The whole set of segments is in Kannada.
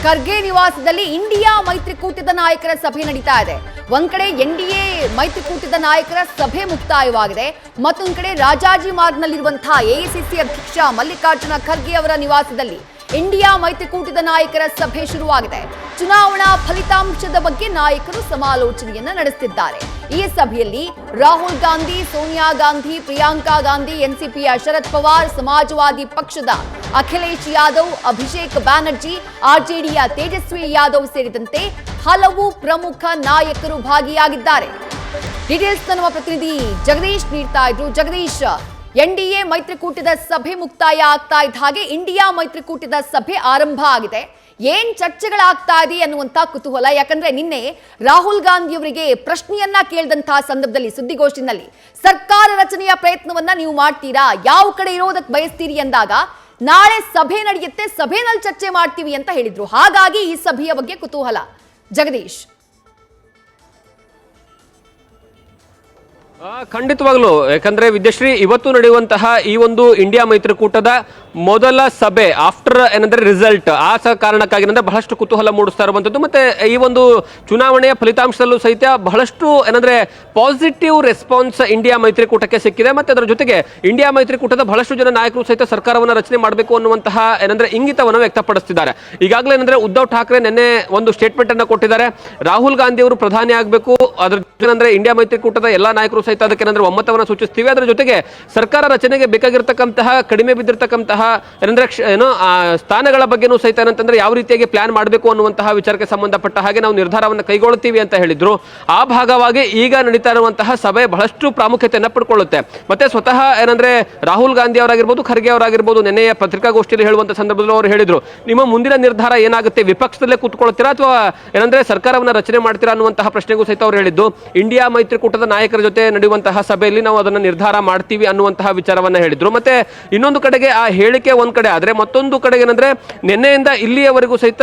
ಖರ್ಗೆ ನಿವಾಸದಲ್ಲಿ ಇಂಡಿಯಾ ಮೈತ್ರಿಕೂಟದ ನಾಯಕರ ಸಭೆ ನಡೀತಾ ಇದೆ. ಒಂದ್ ಕಡೆ ಎನ್ಡಿಎ ಮೈತ್ರಿಕೂಟದ ನಾಯಕರ ಸಭೆ ಮುಕ್ತಾಯವಾಗಿದೆ, ಮತ್ತೊಂದ್ ಕಡೆ ರಾಜಾಜಿಮಾರ್ಗ್ನಲ್ಲಿರುವಂತಹ ಎಐಸಿಸಿ ಅಧ್ಯಕ್ಷ ಮಲ್ಲಿಕಾರ್ಜುನ ಖರ್ಗೆ ಅವರ ನಿವಾಸದಲ್ಲಿ ಇಂಡಿಯಾ ಮೈತ್ರಿಕೂಟದ ನಾಯಕರ ಸಭೆ ಶುರುವಾಗಿದೆ. ಚುನಾವಣಾ ಫಲಿತಾಂಶದ ಬಗ್ಗೆ ನಾಯಕರು ಸಮಾಲೋಚನೆಯನ್ನ ನಡೆಸುತ್ತಿದ್ದಾರೆ. ಈ ಸಭೆಯಲ್ಲಿ ರಾಹುಲ್ ಗಾಂಧಿ, ಸೋನಿಯಾ ಗಾಂಧಿ, ಪ್ರಿಯಾಂಕಾ ಗಾಂಧಿ, ಎನ್ಸಿಪಿಯ ಶರದ್ ಪವಾರ್, ಸಮಾಜವಾದಿ ಪಕ್ಷದ ಅಖಿಲೇಶ್ ಯಾದವ್, ಅಭಿಷೇಕ್ ಬ್ಯಾನರ್ಜಿ, ಆರ್ಜೆಡಿಯ ತೇಜಸ್ವಿ ಯಾದವ್ ಸೇರಿದಂತೆ ಹಲವು ಪ್ರಮುಖ ನಾಯಕರು ಭಾಗಿಯಾಗಿದ್ದಾರೆ. ಡೀಟೇಲ್ಸ್ ನಮ್ಮ ಪ್ರತಿನಿಧಿ ಜಗದೀಶ್ ನೀಡ್ತಾ ಇದ್ರು. ಜಗದೀಶ್, ಎನ್ಡಿಎ ಮೈತ್ರಿಕೂಟದ ಸಭೆ ಮುಕ್ತಾಯ ಆಗ್ತಾ ಇದ್ದ ಹಾಗೆ ಇಂಡಿಯಾ ಮೈತ್ರಿಕೂಟದ ಸಭೆ ಆರಂಭ ಆಗಿದೆ. ಏನ್ ಚರ್ಚೆಗಳಾಗ್ತಾ ಇದೆ ಅನ್ನುವಂತ ಕುತೂಹಲ. ಯಾಕಂದ್ರೆ ನಿನ್ನೆ ರಾಹುಲ್ ಗಾಂಧಿ ಅವರಿಗೆ ಪ್ರಶ್ನೆಯನ್ನ ಕೇಳಿದಂತಹ ಸಂದರ್ಭದಲ್ಲಿ ಸುದ್ದಿಗೋಷ್ಠಿನಲ್ಲಿ ಸರ್ಕಾರ ರಚನೆಯ ಪ್ರಯತ್ನವನ್ನ ನೀವು ಮಾಡ್ತೀರಾ, ಯಾವ ಕಡೆ ಇರೋದಕ್ಕೆ ಬಯಸ್ತೀರಿ ಎಂದಾಗ ನಾಳೆ ಸಭೆ ನಡೆಯುತ್ತೆ, ಸಭೆನಲ್ಲಿ ಚರ್ಚೆ ಮಾಡ್ತೀವಿ ಅಂತ ಹೇಳಿದ್ರು. ಹಾಗಾಗಿ ಈ ಸಭೆಯ ಬಗ್ಗೆ ಕುತೂಹಲ. ಜಗದೀಶ್, ಖಂಡಿತವಾಗ್ಲು, ಯಾಕಂದ್ರೆ ವಿದ್ಯಶ್ರೀ, ಇವತ್ತು ನಡೆಯುವಂತಹ ಈ ಒಂದು ಇಂಡಿಯಾ ಮೈತ್ರಿಕೂಟದ ಮೊದಲ ಸಭೆ ಆಫ್ಟರ್ ಏನಂದ್ರೆ ರಿಸಲ್ಟ್, ಆ ಕಾರಣಕ್ಕಾಗಿ ಬಹಳಷ್ಟು ಕುತೂಹಲ ಮೂಡಿಸ್ತಾ ಇರುವಂತದ್ದು. ಮತ್ತೆ ಈ ಒಂದು ಚುನಾವಣೆಯ ಫಲಿತಾಂಶದಲ್ಲೂ ಸಹಿತ ಬಹಳಷ್ಟು ಏನಂದ್ರೆ ಪಾಸಿಟಿವ್ ರೆಸ್ಪಾನ್ಸ್ ಇಂಡಿಯಾ ಮೈತ್ರಿಕೂಟಕ್ಕೆ ಸಿಕ್ಕಿದೆ. ಮತ್ತೆ ಅದರ ಜೊತೆಗೆ ಇಂಡಿಯಾ ಮೈತ್ರಿಕೂಟದ ಬಹಳಷ್ಟು ಜನ ನಾಯಕರು ಸಹಿತ ಸರ್ಕಾರವನ್ನು ರಚನೆ ಮಾಡಬೇಕು ಅನ್ನುವಂತಹ ಏನಂದ್ರೆ ಇಂಗಿತವನ್ನು ವ್ಯಕ್ತಪಡಿಸುತ್ತಿದ್ದಾರೆ. ಈಗಾಗಲೇ ಏನಂದ್ರೆ ಉದ್ಧವ್ ಠಾಕ್ರೆ ನಿನ್ನೆ ಒಂದು ಸ್ಟೇಟ್ಮೆಂಟ್ ಅನ್ನು ಕೊಟ್ಟಿದ್ದಾರೆ. ರಾಹುಲ್ ಗಾಂಧಿ ಅವರು ಪ್ರಧಾನಿ ಆಗಬೇಕು, ಅದ್ರ ಜೊತೆ ಇಂಡಿಯಾ ಮೈತ್ರಿಕೂಟದ ಎಲ್ಲಾ ನಾಯಕರು ಸಹಿತ ಅದಕ್ಕೆ ಒಮ್ಮತವನ್ನು ಸೂಚಿಸ್ತೀವಿ. ಅದರ ಜೊತೆಗೆ ಸರ್ಕಾರ ರಚನೆಗೆ ಬೇಕಾಗಿರ್ತಕ್ಕಂತಹ ಕಡಿಮೆ ಬಿದ್ದಿರತಕ್ಕಂತಹ ಏನಂದ್ರೆ ಸ್ಥಾನಗಳ ಬಗ್ಗೆನೂ ಸಹಿತ ಏನಂತಂದ್ರೆ ಯಾವ ರೀತಿಯಾಗಿ ಪ್ಲಾನ್ ಮಾಡಬೇಕು ಅನ್ನುವಂತಹ ವಿಚಾರಕ್ಕೆ ಸಂಬಂಧಪಟ್ಟ ಹಾಗೆ ನಾವು ನಿರ್ಧಾರವನ್ನು ಕೈಗೊಳ್ಳುತ್ತೀವಿ ಅಂತ ಹೇಳಿದ್ರು. ಆ ಭಾಗವಾಗಿ ಈಗ ನಡೀತಾ ಇರುವಂತಹ ಸಭೆ ಬಹಳಷ್ಟು ಪ್ರಾಮುಖ್ಯತೆಯನ್ನು ಪಡ್ಕೊಳ್ಳುತ್ತೆ. ಮತ್ತೆ ಸ್ವತಃ ಏನಂದ್ರೆ ರಾಹುಲ್ ಗಾಂಧಿ ಅವರಾಗಿರ್ಬೋದು, ಖರ್ಗೆ ಅವರಾಗಿರ್ಬೋದು, ನಿನ್ನೆಯ ಪತ್ರಿಕಾಗೋಷ್ಠಿಯಲ್ಲಿ ಹೇಳುವಂತಹ ಸಂದರ್ಭದಲ್ಲಿ ಅವರು ಹೇಳಿದ್ರು, ನಿಮ್ಮ ಮುಂದಿನ ನಿರ್ಧಾರ ಏನಾಗುತ್ತೆ, ವಿಪಕ್ಷದಲ್ಲೇ ಕೂತ್ಕೊಳ್ತೀರಾ ಅಥವಾ ಏನಂದ್ರೆ ಸರ್ಕಾರವನ್ನು ರಚನೆ ಮಾಡ್ತೀರಾ ಅನ್ನುವಂತಹ ಪ್ರಶ್ನೆಗೂ ಸಹಿತ ಅವರು ಹೇಳಿದ್ದು. ಇಂಡಿಯಾ ಮೈತ್ರಿಕೂಟದ ನಾಯಕರ ಜೊತೆ ನಡೆಯುವಂತಹ ಸಭೆಯಲ್ಲಿ ನಾವು ಅದನ್ನು ನಿರ್ಧಾರ ಮಾಡ್ತೀವಿ ಅನ್ನುವಂತಹ ವಿಚಾರವನ್ನ ಹೇಳಿದ್ರು. ಮತ್ತೆ ಇನ್ನೊಂದು ಕಡೆಗೆ ಆ ಹೇಳಿಕೆ ಒಂದ್ ಕಡೆ ಆದ್ರೆ, ಮತ್ತೊಂದು ಕಡೆಗೆ ಏನಂದ್ರೆ ನಿನ್ನೆಯಿಂದ ಇಲ್ಲಿಯವರೆಗೂ ಸಹಿತ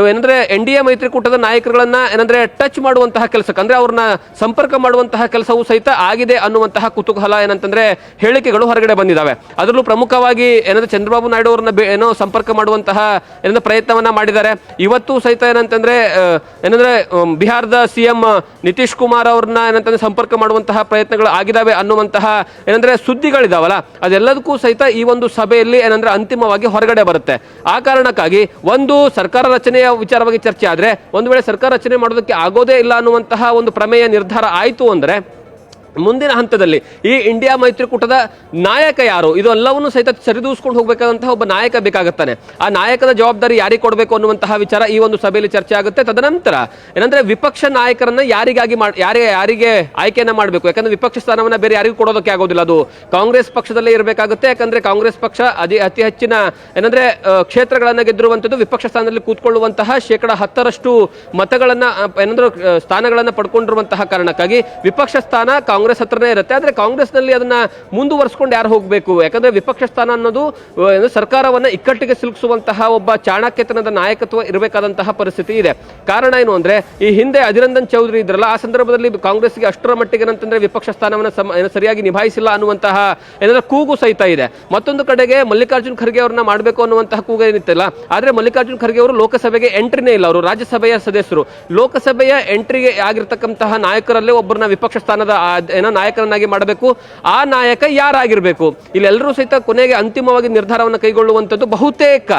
ಏನಂದ್ರೆ ಎನ್ಡಿಎ ಮೈತ್ರಿಕೂಟದ ನಾಯಕರುಗಳನ್ನ ಏನಂದ್ರೆ ಟಚ್ ಮಾಡುವಂತಹ ಕೆಲಸಕ್ಕೆ ಅಂದ್ರೆ ಅವ್ರನ್ನ ಸಂಪರ್ಕ ಮಾಡುವಂತಹ ಕೆಲಸವೂ ಸಹಿತ ಆಗಿದೆ ಅನ್ನುವಂತಹ ಕುತೂಹಲ ಏನಂತಂದ್ರೆ ಹೇಳಿಕೆಗಳು ಹೊರಗಡೆ ಬಂದಿದ್ದಾವೆ. ಅದರಲ್ಲೂ ಪ್ರಮುಖವಾಗಿ ಏನಂದ್ರೆ ಚಂದ್ರಬಾಬು ನಾಯ್ಡು ಅವರನ್ನ ಏನೋ ಸಂಪರ್ಕ ಮಾಡುವಂತಹ ಏನಂದ್ರೆ ಪ್ರಯತ್ನವನ್ನ ಮಾಡಿದ್ದಾರೆ. ಇವತ್ತು ಸಹಿತ ಏನಂತಂದ್ರೆ ಬಿಹಾರದ ಸಿಎಂ ನಿತೀಶ್ ಕುಮಾರ್ ಅವ್ರನ್ನ ಏನಂತಂದ್ರೆ ಸಂಪರ್ಕ ಮಾಡುವಂತಹ ಪ್ರಯತ್ನಗಳು ಆಗಿದಾವೆ ಅನ್ನುವಂತಹ ಏನಂದ್ರೆ ಸುದ್ದಿಗಳಿದಾವಲ್ಲ, ಅದೆಲ್ಲದಕ್ಕೂ ಸಹಿತ ಈ ಒಂದು ಸಭೆಯಲ್ಲಿ ಏನಂದ್ರೆ ಅಂತಿಮವಾಗಿ ಹೊರಗಡೆ ಬರುತ್ತೆ. ಆ ಕಾರಣಕ್ಕಾಗಿ ಒಂದು ಸರ್ಕಾರ ರಚನೆಯ ವಿಚಾರವಾಗಿ ಚರ್ಚೆ ಆದ್ರೆ, ಒಂದು ವೇಳೆ ಸರ್ಕಾರ ರಚನೆ ಮಾಡೋದಕ್ಕೆ ಆಗೋದೇ ಇಲ್ಲ ಅನ್ನುವಂತಹ ಒಂದು ಪ್ರಮೇಯ ನಿರ್ಧಾರ ಆಯಿತು ಅಂದ್ರೆ ಮುಂದಿನ ಹಂತದಲ್ಲಿ ಈ ಇಂಡಿಯಾ ಮೈತ್ರಿಕೂಟದ ನಾಯಕ ಯಾರು, ಇದು ಎಲ್ಲವನ್ನು ಸಹಿತ ಸರಿದೂಸ್ಕೊಂಡು ಹೋಗಬೇಕಾದಂತಹ ಒಬ್ಬ ನಾಯಕ ಬೇಕಾಗುತ್ತಾನೆ. ಆ ನಾಯಕನ ಜವಾಬ್ದಾರಿ ಯಾರಿಗೆ ಕೊಡಬೇಕು ಅನ್ನುವಂತಹ ವಿಚಾರ ಈ ಒಂದು ಸಭೆಯಲ್ಲಿ ಚರ್ಚೆ ಆಗುತ್ತೆ. ತದನಂತರ ಏನಂದ್ರೆ ವಿಪಕ್ಷ ನಾಯಕರನ್ನ ಯಾರಿಗೆ ಆಯ್ಕೆಯನ್ನ ಮಾಡಬೇಕು, ಯಾಕಂದ್ರೆ ವಿಪಕ್ಷ ಸ್ಥಾನವನ್ನ ಬೇರೆ ಯಾರಿಗೂ ಕೊಡೋದಕ್ಕೆ ಆಗೋದಿಲ್ಲ, ಅದು ಕಾಂಗ್ರೆಸ್ ಪಕ್ಷದಲ್ಲೇ ಇರಬೇಕಾಗುತ್ತೆ. ಯಾಕಂದ್ರೆ ಕಾಂಗ್ರೆಸ್ ಪಕ್ಷ ಅತಿ ಹೆಚ್ಚಿನ ಏನಂದ್ರೆ ಕ್ಷೇತ್ರಗಳನ್ನ ಗೆದ್ದಿರುವಂತದ್ದು, ವಿಪಕ್ಷ ಸ್ಥಾನದಲ್ಲಿ ಕೂತ್ಕೊಳ್ಳುವಂತಹ 10% ಮತಗಳನ್ನ ಏನಂದ್ರೆ ಸ್ಥಾನಗಳನ್ನ ಪಡ್ಕೊಂಡಿರುವಂತಹ ಕಾರಣಕ್ಕಾಗಿ ವಿಪಕ್ಷ ಸ್ಥಾನ ಕಾಂಗ್ರೆಸ್ ಹತ್ರನೇ ಇರುತ್ತೆ. ಆದ್ರೆ ಕಾಂಗ್ರೆಸ್ ನಲ್ಲಿ ಅದನ್ನ ಮುಂದುವರಿಸಿಕೊಂಡು ಯಾರು ಹೋಗಬೇಕು, ಯಾಕಂದ್ರೆ ವಿಪಕ್ಷ ಸ್ಥಾನ ಅನ್ನೋದು ಸರ್ಕಾರವನ್ನ ಇಕ್ಕಟ್ಟಿಗೆ ಸಿಲುಕಿಸುವಂತಹ ಒಬ್ಬ ಚಾಣಕ್ಯತನದ ನಾಯಕತ್ವ ಇರಬೇಕಾದಂತಹ ಪರಿಸ್ಥಿತಿ ಇದೆ. ಕಾರಣ ಏನು ಅಂದ್ರೆ, ಈ ಹಿಂದೆ ಅಧೀರ್ ರಂಜನ್ ಚೌಧರಿ ಇದ್ರಲ್ಲ, ಆ ಸಂದರ್ಭದಲ್ಲಿ ಕಾಂಗ್ರೆಸ್ಗೆ ಅಷ್ಟರ ಮಟ್ಟಿಗೆ ಏನಂತಂದ್ರೆ ವಿಪಕ್ಷ ಸ್ಥಾನವನ್ನ ಸರಿಯಾಗಿ ನಿಭಾಯಿಸಿಲ್ಲ ಅನ್ನುವಂತಹ ಏನಂದ್ರೆ ಕೂಗು ಸಹಿತ ಇದೆ. ಮತ್ತೊಂದು ಕಡೆಗೆ ಮಲ್ಲಿಕಾರ್ಜುನ್ ಖರ್ಗೆ ಅವ್ರನ್ನ ಮಾಡಬೇಕು ಅನ್ನುವಂತಹ ಕೂಗು ಏನಿತ್ತಲ್ಲ, ಆದ್ರೆ ಮಲ್ಲಿಕಾರ್ಜುನ್ ಖರ್ಗೆ ಅವರು ಲೋಕಸಭೆಗೆ ಎಂಟ್ರಿನೇ ಇಲ್ಲ, ಅವರು ರಾಜ್ಯಸಭೆಯ ಸದಸ್ಯರು. ಲೋಕಸಭೆಯ ಎಂಟ್ರಿಗೆ ಆಗಿರ್ತಕ್ಕಂತಹ ನಾಯಕರಲ್ಲೇ ಒಬ್ಬರನ್ನ ವಿಪಕ್ಷ ಸ್ಥಾನದ ನಾಯಕರನ್ನಾಗಿ ಮಾಡಬೇಕು. ಆ ನಾಯಕ ಯಾರಾಗಿರ್ಬೇಕು, ಇಲ್ಲೆಲ್ಲರೂ ಸಹಿತ ಕೊನೆಗೆ ಅಂತಿಮವಾಗಿ ನಿರ್ಧಾರವನ್ನು ಕೈಗೊಳ್ಳುವಂತದ್ದು ಬಹುತೇಕ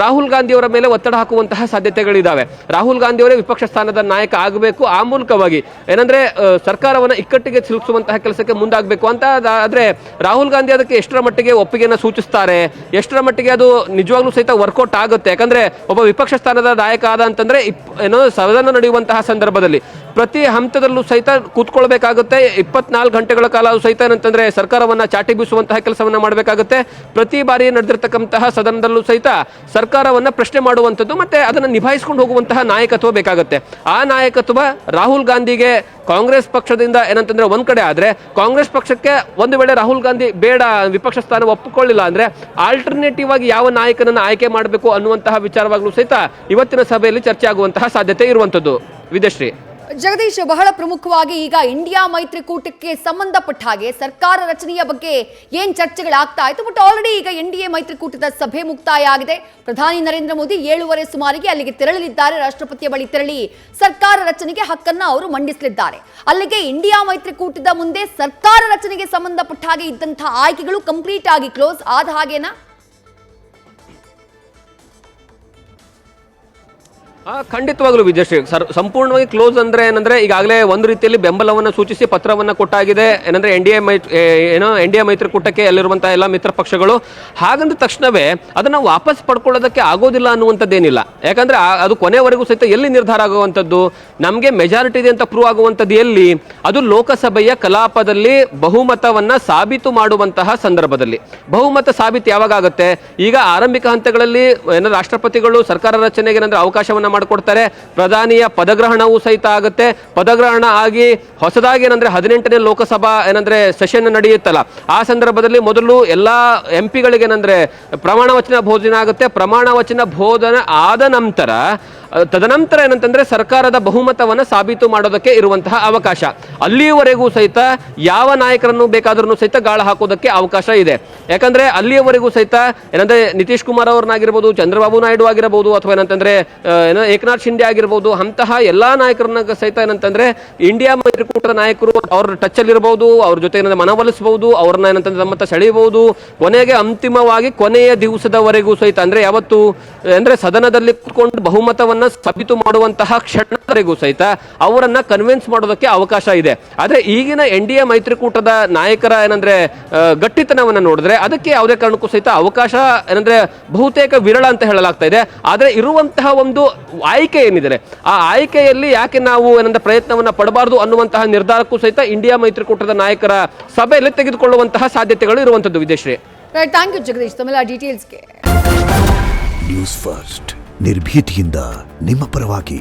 ರಾಹುಲ್ ಗಾಂಧಿ ಅವರ ಮೇಲೆ ಒತ್ತಡ ಹಾಕುವಂತಹ ಸಾಧ್ಯತೆಗಳಿದಾವೆ. ರಾಹುಲ್ ಗಾಂಧಿ ಅವರೇ ವಿಪಕ್ಷ ಸ್ಥಾನದ ನಾಯಕ ಆಗಬೇಕು, ಆ ಮೂಲಕವಾಗಿ ಏನಂದ್ರೆ ಸರ್ಕಾರವನ್ನ ಇಕ್ಕಟ್ಟಿಗೆ ಸಿಲುಕಿಸುವಂತಹ ಕೆಲಸಕ್ಕೆ ಮುಂದಾಗಬೇಕು ಅಂತ. ಆದ್ರೆ ರಾಹುಲ್ ಗಾಂಧಿ ಅದಕ್ಕೆ ಎಷ್ಟರ ಮಟ್ಟಿಗೆ ಒಪ್ಪಿಗೆಯನ್ನು ಸೂಚಿಸ್ತಾರೆ, ಎಷ್ಟರ ಮಟ್ಟಿಗೆ ಅದು ನಿಜವಾಗ್ಲೂ ಸಹಿತ ವರ್ಕೌಟ್ ಆಗುತ್ತೆ, ಯಾಕಂದ್ರೆ ಒಬ್ಬ ವಿಪಕ್ಷ ಸ್ಥಾನದ ನಾಯಕ ಆದ ಅಂತಂದ್ರೆ ಸದನ ನಡೆಯುವಂತಹ ಸಂದರ್ಭದಲ್ಲಿ ಪ್ರತಿ ಹಂತದಲ್ಲೂ ಸಹಿತ ಕೂತ್ಕೊಳ್ಬೇಕಾಗುತ್ತೆ. 24 ಗಂಟೆಗಳ ಕಾಲ ಸಹಿತ ಏನಂತಂದ್ರೆ ಸರ್ಕಾರವನ್ನ ಚಾಟಿ ಬೀಸುವಂತಹ ಕೆಲಸವನ್ನ ಮಾಡಬೇಕಾಗುತ್ತೆ. ಪ್ರತಿ ಬಾರಿ ನಡೆದಿರ್ತಕ್ಕಂತಹ ಸದನದಲ್ಲೂ ಸಹಿತ ಸರ್ಕಾರವನ್ನ ಪ್ರಶ್ನೆ ಮಾಡುವಂಥದ್ದು ಮತ್ತೆ ಅದನ್ನ ನಿಭಾಯಿಸಿಕೊಂಡು ಹೋಗುವಂತಹ ನಾಯಕತ್ವ ಬೇಕಾಗುತ್ತೆ. ಆ ನಾಯಕತ್ವ ರಾಹುಲ್ ಗಾಂಧಿಗೆ ಕಾಂಗ್ರೆಸ್ ಪಕ್ಷದಿಂದ ಏನಂತಂದ್ರೆ ಒಂದ್ ಕಡೆ ಆದ್ರೆ, ಕಾಂಗ್ರೆಸ್ ಪಕ್ಷಕ್ಕೆ ಒಂದು ವೇಳೆ ರಾಹುಲ್ ಗಾಂಧಿ ಬೇಡ, ವಿಪಕ್ಷ ಸ್ಥಾನ ಒಪ್ಪಿಕೊಳ್ಳಿಲ್ಲ ಅಂದ್ರೆ ಆಲ್ಟರ್ನೇಟಿವ್ ಆಗಿ ಯಾವ ನಾಯಕನನ್ನ ಆಯ್ಕೆ ಮಾಡಬೇಕು ಅನ್ನುವಂತಹ ವಿಚಾರವಾಗ್ಲೂ ಸಹಿತ ಇವತ್ತಿನ ಸಭೆಯಲ್ಲಿ ಚರ್ಚೆ ಆಗುವಂತಹ ಸಾಧ್ಯತೆ ಇರುವಂತದ್ದು. ವಿದ್ಯಶ್ರೀ. ಜಗದೀಶ್, ಬಹಳ ಪ್ರಮುಖವಾಗಿ ಈಗ ಇಂಡಿಯಾ ಮೈತ್ರಿಕೂಟಕ್ಕೆ ಸಂಬಂಧಪಟ್ಟ ಹಾಗೆ ಸರ್ಕಾರ ರಚನೆಯ ಬಗ್ಗೆ ಏನ್ ಚರ್ಚೆಗಳಾಗ್ತಾ ಇತ್ತು, ಬಟ್ ಆಲ್ರೆಡಿ ಈಗ NDA ಮೈತ್ರಿಕೂಟದ ಸಭೆ ಮುಕ್ತಾಯ ಆಗಿದೆ. ಪ್ರಧಾನಿ ನರೇಂದ್ರ ಮೋದಿ 7:30 ಸುಮಾರಿಗೆ ಅಲ್ಲಿಗೆ ತೆರಳಲಿದ್ದಾರೆ. ರಾಷ್ಟ್ರಪತಿಯ ಬಳಿ ತೆರಳಿ ಸರ್ಕಾರ ರಚನೆಗೆ ಹಕ್ಕನ್ನ ಅವರು ಮಂಡಿಸಲಿದ್ದಾರೆ. ಅಲ್ಲಿಗೆ ಇಂಡಿಯಾ ಮೈತ್ರಿಕೂಟದ ಮುಂದೆ ಸರ್ಕಾರ ರಚನೆಗೆ ಸಂಬಂಧಪಟ್ಟ ಹಾಗೆ ಇದ್ದಂತಹ ಆಯ್ಕೆಗಳು ಕಂಪ್ಲೀಟ್ ಆಗಿ ಕ್ಲೋಸ್ ಆದ ಹಾಗೇನಾ? ಖಂಡಿತವಾಗ್ಲೂ ವಿಜಯಶ್ರೀ ಸಂಪೂರ್ಣವಾಗಿ ಕ್ಲೋಸ್ ಅಂದ್ರೆ ಏನಂದ್ರೆ ಈಗಾಗಲೇ ಒಂದು ರೀತಿಯಲ್ಲಿ ಬೆಂಬಲವನ್ನು ಸೂಚಿಸಿ ಪತ್ರವನ್ನು ಕೊಟ್ಟಾಗಿದೆ. ಏನಂದ್ರೆ NDA ಮೈತ್ರಿಕೂಟಕ್ಕೆ ಅಲ್ಲಿರುವಂತಹ ಎಲ್ಲ ಮಿತ್ರ ಪಕ್ಷಗಳು. ಹಾಗಂದ ತಕ್ಷಣವೇ ಅದನ್ನ ವಾಪಸ್ ಪಡ್ಕೊಳ್ಳೋದಕ್ಕೆ ಆಗೋದಿಲ್ಲ ಅನ್ನುವಂಥದ್ದೇನಿಲ್ಲ. ಯಾಕಂದ್ರೆ ಅದು ಕೊನೆವರೆಗೂ ಸಹಿತ ಎಲ್ಲಿ ನಿರ್ಧಾರ ಆಗುವಂಥದ್ದು, ನಮಗೆ ಮೆಜಾರಿಟಿ ಇದೆ ಅಂತ ಪ್ರೂವ್ ಆಗುವಂಥದ್ದು ಎಲ್ಲಿ, ಅದು ಲೋಕಸಭೆಯ ಕಲಾಪದಲ್ಲಿ ಬಹುಮತವನ್ನ ಸಾಬೀತು ಮಾಡುವಂತಹ ಸಂದರ್ಭದಲ್ಲಿ. ಬಹುಮತ ಸಾಬೀತು ಯಾವಾಗ ಆಗುತ್ತೆ, ಈಗ ಆರಂಭಿಕ ಹಂತಗಳಲ್ಲಿ ರಾಷ್ಟ್ರಪತಿಗಳು ಸರ್ಕಾರ ರಚನೆಗೆ ಏನಂದ್ರೆ ಅವಕಾಶವನ್ನ ಮಾಡಿಕೊಡ್ತಾರೆ. ಪ್ರಧಾನಿಯ ಪದಗ್ರಹಣವೂ ಸಹಿತ ಆಗುತ್ತೆ. ಪದಗ್ರಹಣ ಆಗಿ ಹೊಸದಾಗಿ ಏನಂದ್ರೆ 18ನೇ ಲೋಕಸಭಾ ಏನಂದ್ರೆ ಸೆಷನ್ ನಡೆಯುತ್ತಲ್ಲ, ಆ ಸಂದರ್ಭದಲ್ಲಿ ಮೊದಲು ಎಲ್ಲಾ MP-ಗಳಿಗೆ ಏನಂದ್ರೆ ಪ್ರಮಾಣ ವಚನ ಬೋಧನೆ ಆಗುತ್ತೆ. ಪ್ರಮಾಣ ವಚನ ಬೋಧನೆ ಆದ ನಂತರ ತದನಂತರ ಏನಂತಂದ್ರೆ ಸರ್ಕಾರದ ಬಹುಮತವನ್ನು ಸಾಬೀತು ಮಾಡೋದಕ್ಕೆ ಇರುವಂತಹ ಅವಕಾಶ. ಅಲ್ಲಿಯವರೆಗೂ ಸಹಿತ ಯಾವ ನಾಯಕರನ್ನು ಬೇಕಾದ್ರೂ ಸಹಿತ ಗಾಳ ಹಾಕೋದಕ್ಕೆ ಅವಕಾಶ ಇದೆ. ಯಾಕಂದ್ರೆ ಅಲ್ಲಿಯವರೆಗೂ ಸಹಿತ ಏನಂದ್ರೆ ನಿತೀಶ್ ಕುಮಾರ್ ಅವ್ರನ್ನಾಗಿರ್ಬೋದು, ಚಂದ್ರಬಾಬು ನಾಯ್ಡು ಆಗಿರ್ಬೋದು, ಅಥವಾ ಏನಂತಂದ್ರೆ ಏಕನಾಥ್ ಶಿಂಡೆ ಆಗಿರ್ಬೋದು, ಅಂತಹ ಎಲ್ಲಾ ನಾಯಕರನ್ನ ಸಹಿತ ಏನಂತಂದ್ರೆ ಇಂಡಿಯಾ ಮೈತ್ರಿಕೂಟದ ನಾಯಕರು ಅವ್ರ ಟಚ್ ಅಲ್ಲಿ ಇರಬಹುದು, ಅವ್ರ ಜೊತೆ ಏನಂದ್ರೆ ಮನವೊಲಿಸಬಹುದು, ಅವ್ರನ್ನ ಏನಂತಂದ್ರೆ ತಮ್ಮತ್ತ ಸೆಳೆಯಬಹುದು. ಕೊನೆಗೆ ಅಂತಿಮವಾಗಿ ಕೊನೆಯ ದಿವಸದವರೆಗೂ ಸಹಿತ ಅಂದ್ರೆ ಯಾವತ್ತು ಅಂದ್ರೆ ಸದನದಲ್ಲಿ ಕೂತ್ಕೊಂಡು ಬಹುಮತವನ್ನ ಸಾಬೀತು ಮಾಡುವಂತಹ ಕ್ಷಣವರೆಗೂ ಸಹಿತ ಅವರನ್ನ ಕನ್ವಿನ್ಸ್ ಮಾಡೋದಕ್ಕೆ ಅವಕಾಶ ಇದೆ. ಆದ್ರೆ ಈಗಿನ NDA ಮೈತ್ರಿಕೂಟದ ನಾಯಕರ ಏನಂದ್ರೆ ಗಟ್ಟಿತನವನ್ನ ನೋಡಿದ್ರೆ ಅದಕ್ಕೆ ಯಾವುದೇ ಕಾರಣಕ್ಕೂ ಸಹಿತ ಅವಕಾಶ ಏನಂದ್ರೆ ಬಹುತೇಕ ವಿರಳ ಅಂತ ಹೇಳಲಾಗ್ತಾ ಇದೆ. ಆದ್ರೆ ಇರುವಂತಹ ಒಂದು ಆಯ್ಕೆ ಏನಿದೆ, ಆ ಆಯ್ಕೆಯಲ್ಲಿ ಯಾಕೆ ನಾವು ಏನಂದ್ರೆ ಪ್ರಯತ್ನವನ್ನ ಪಡಬಾರದು ಅನ್ನುವಂತಹ ನಿರ್ಧಾರಕ್ಕೂ ಸಹಿತ ಇಂಡಿಯಾ ಮೈತ್ರಿಕೂಟದ ನಾಯಕರ ಸಭೆಯಲ್ಲಿ ತೆಗೆದುಕೊಳ್ಳುವಂತಹ ಸಾಧ್ಯತೆಗಳು ಇರುವಂತದ್ದು. ವಿದೇಶ್ರೀ, ಥ್ಯಾಂಕ್ ಯು ಜಗದೀಶ್ ತಮ್ಮೆಲ್ಲ ಡೀಟೇಲ್ಸ್ಗೆ. ನ್ಯೂಸ್ ಫಸ್ಟ್ ನಿರ್ಭೀತಿಯಿಂದ ನಿಮ್ಮ ಪರವಾಗಿ.